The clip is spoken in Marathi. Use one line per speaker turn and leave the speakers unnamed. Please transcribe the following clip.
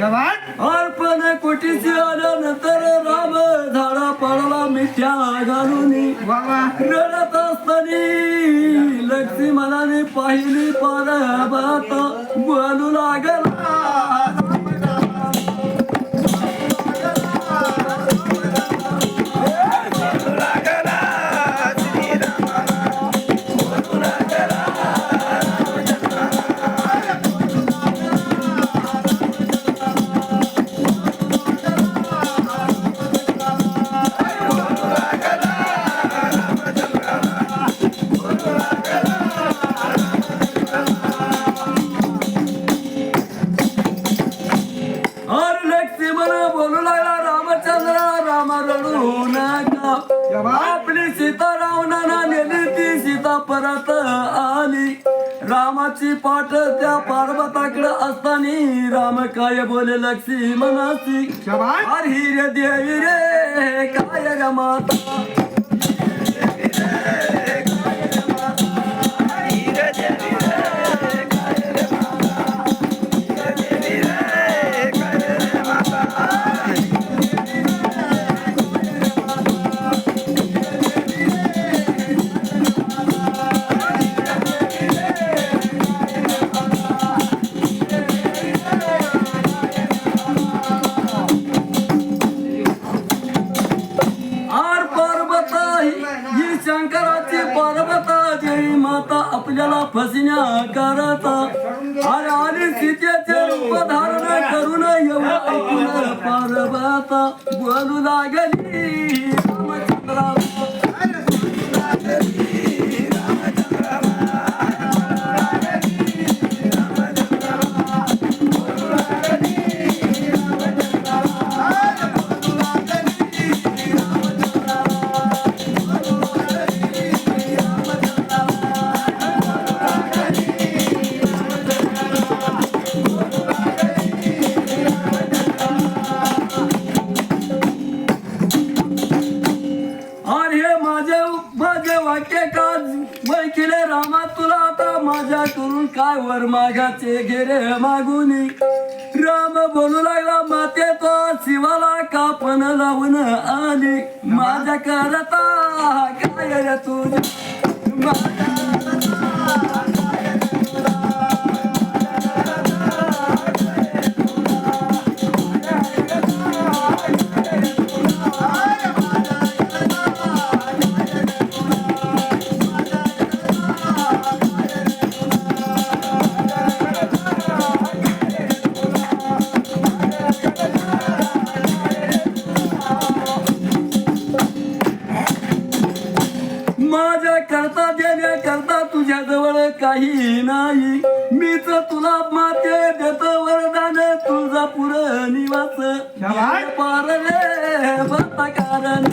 अर्पण कोटीची आल्यानंतर राम झाडा पडला मिठ्या घालून रडत असताना लक्ष्मणाने पाहिली पर्वत बोलू लागला आपली सीता रावणाला नेली ती सीता परत आली रामाची पाठ त्या पार्वताकडे असताना राम काय बोले लक्ष्मणाची अरे रे देवी रे काय ग माता शंकराची पार्वता देवी माता आपल्याला फसण्या करता अरे आली सीतेचे रूप धारण करून एवढं ऐकून पार्वता बोलू लागली रामचंद्रा वाक्य का केले रामा तुला आता माझ्या करून काय वर मागाचे गेले मागुनी राम बोलू लागला माते तो शिवाला कापण लावून आली माझ्या करता काय रे तुझ्या करता देण्या करता तुझ्या जवळ काही नाही मीच तुला माते देतो वरदान तुळजापूर निवास पार रे बता कारण